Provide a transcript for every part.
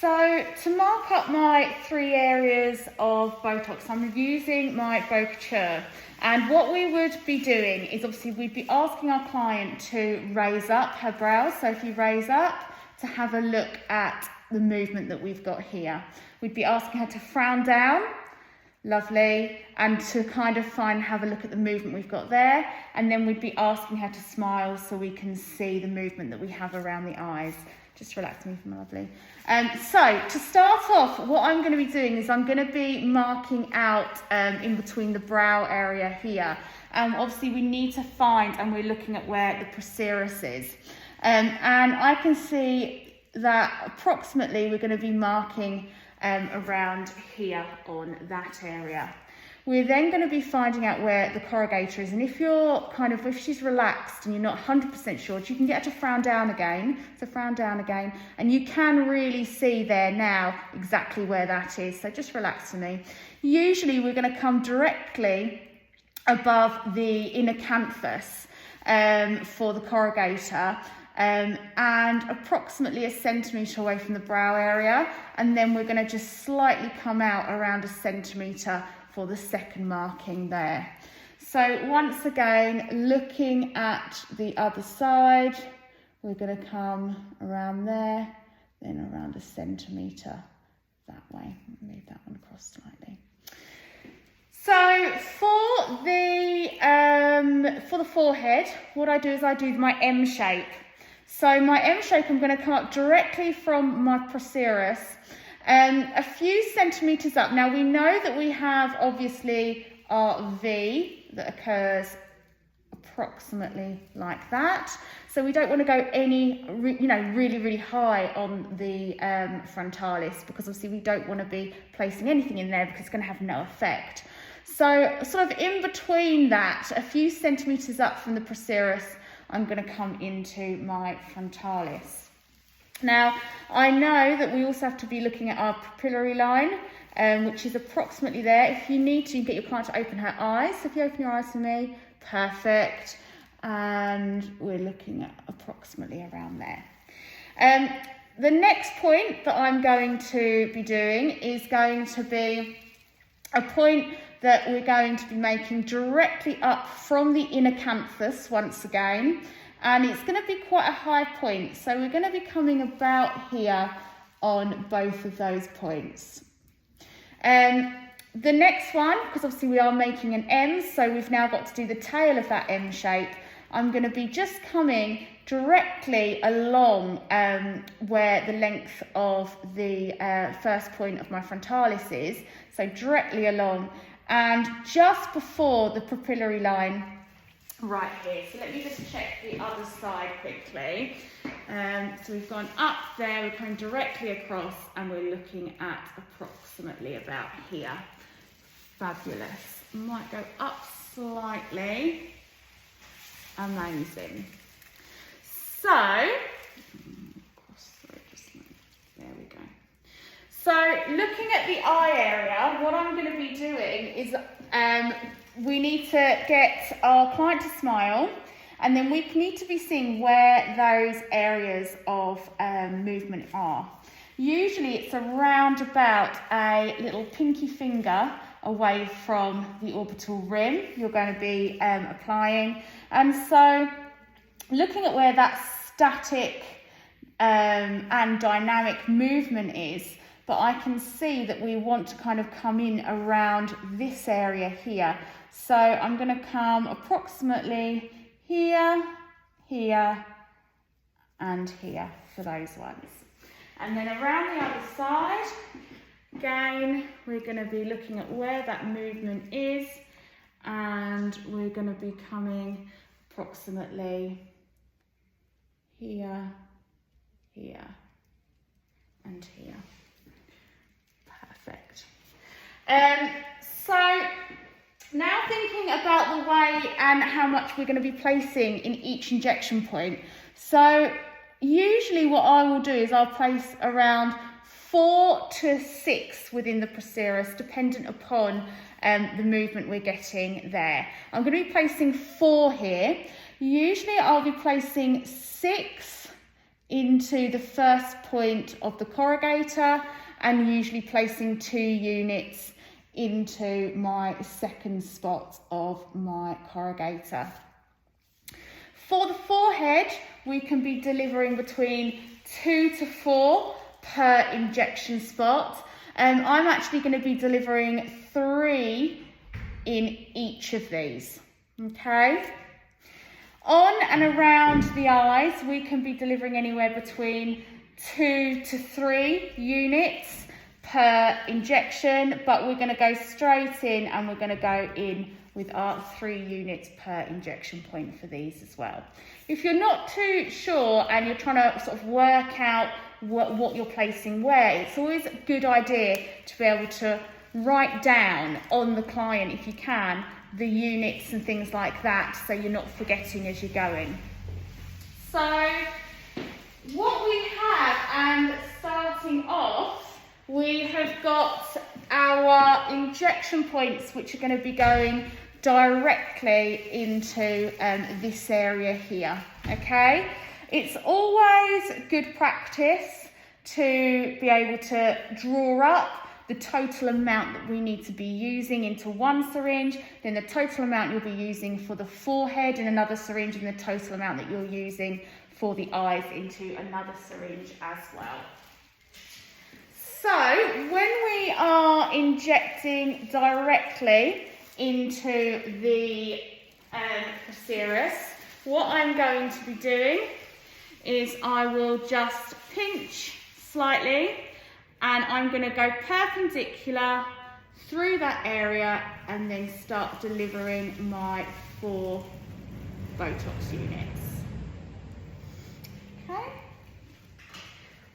So to mark up my 3 areas of Botox, I'm using my Botox. And what we would be doing is obviously we'd be asking our client to raise up her brows. So if you raise up, to have a look at the movement that we've got here. We'd be asking her to frown down, lovely, and to kind of have a look at the movement we've got there. And then we'd be asking her to smile so we can see the movement that we have around the eyes. Just relax me, my lovely. So to start off, what I'm going to be doing is I'm going to be marking out in between the brow area here. Obviously we need to find, and we're looking at where the procerus is. And I can see that approximately we're going to be marking around here on that area. We're then going to be finding out where the corrugator is, and if she's relaxed and you're not 100% sure, you can get her to frown down again. So frown down again, and you can really see there now exactly where that is. So just relax for me. Usually we're going to come directly above the inner canthus for the corrugator. And approximately 1 centimetre away from the brow area, and then we're going to just slightly come out around 1 centimetre for the second marking there. So once again, looking at the other side, we're going to come around there, then around 1 centimetre that way. Move that one across slightly. So for the forehead, what I do is I do my M shape. So my M shape, I'm going to come up directly from my procerus, a few centimetres up. Now we know that we have obviously our V that occurs approximately like that. So we don't want to go really high on the frontalis, because obviously we don't want to be placing anything in there because it's going to have no effect. So sort of in between that, a few centimetres up from the procerus, I'm going to come into my frontalis. Now, I know that we also have to be looking at our pupillary line, which is approximately there. If you need to, you can get your client to open her eyes. So if you open your eyes for me, perfect. And we're looking at approximately around there. The next point that I'm going to be doing is going to be a point that we're going to be making directly up from the inner canthus once again, and it's going to be quite a high point, so we're going to be coming about here on both of those points. The next one, because obviously we are making an M, so we've now got to do the tail of that M shape. I'm going to be just coming directly along where the length of the first point of my frontalis is, so directly along, and just before the pupillary line right here. So let me just check the other side quickly. So we've gone up there, we're coming directly across, and we're looking at approximately about here. Fabulous. Might go up slightly. Amazing. So, there we go. So looking at the eye area, what I'm going to be doing is we need to get our client to smile, and then we need to be seeing where those areas of movement are. Usually it's around about a little pinky finger away from the orbital rim you're going to be applying. And so looking at where that static and dynamic movement is, but I can see that we want to kind of come in around this area here. So I'm going to come approximately here, here, and here for those ones. And then around the other side, again, we're going to be looking at where that movement is, and we're going to be coming approximately here, here, and here. Perfect. So now thinking about the way and how much we're going to be placing in each injection point. So usually what I will do is I'll place around 4 to 6 within the procerus, dependent upon the movement we're getting there. I'm going to be placing 4 here. Usually I'll be placing 6 into the first point of the corrugator, and usually placing 2 units into my second spot of my corrugator. For the forehead, we can be delivering between 2 to 4 per injection spot. I'm actually going to be delivering 3 in each of these, okay? On and around the eyes, we can be delivering anywhere between 2 to 3 units per injection, but we're going to go straight in and we're going to go in with our 3 units per injection point for these as well. If you're not too sure and you're trying to sort of work out what you're placing where, it's always a good idea to be able to write down on the client, if you can, the units and things like that, so you're not forgetting as you're going. So what we have, and starting off, we have got our injection points, which are going to be going directly into this area here, okay? It's always good practice to be able to draw up the total amount that we need to be using into one syringe, then the total amount you'll be using for the forehead in another syringe, and the total amount that you're using for the eyes into another syringe as well. So when we are injecting directly into the Procerus, what I'm going to be doing is I will just pinch slightly, and I'm going to go perpendicular through that area and then start delivering my 4 Botox units. Okay.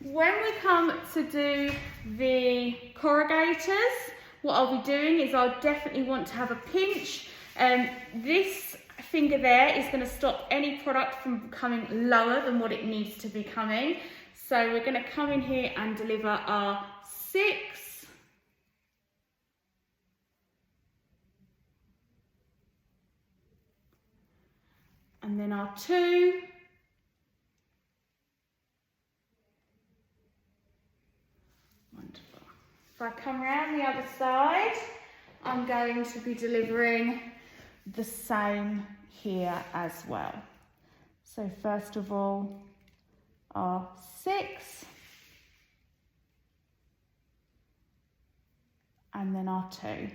When we come to do the corrugators, what I'll be doing is I'll definitely want to have a pinch. This finger there is going to stop any product from becoming lower than what it needs to be coming. So we're going to come in here and deliver our 6, and then our 2, wonderful. If I come around the other side, I'm going to be delivering the same here as well. So first of all, our 6, and then our 2.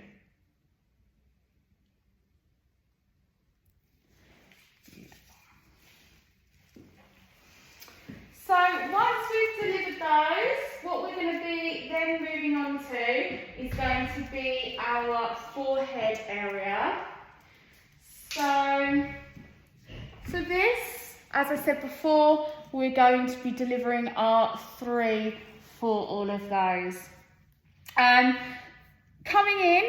So once we've delivered those, what we're going to be then moving on to is going to be our forehead area. So this, as I said before, we're going to be delivering our 3 for all of those. Coming in,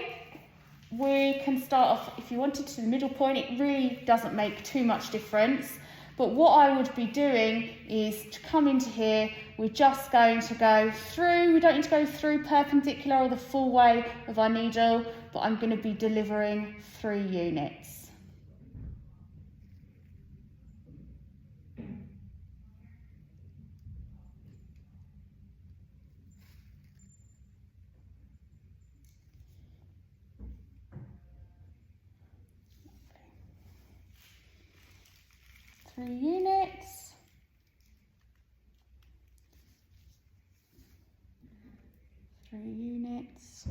we can start off, if you wanted to, the middle point. It really doesn't make too much difference. But what I would be doing is to come into here, we're just going to go through, we don't need to go through perpendicular or the full way of our needle, but I'm going to be delivering 3 units. Three units. 3 units.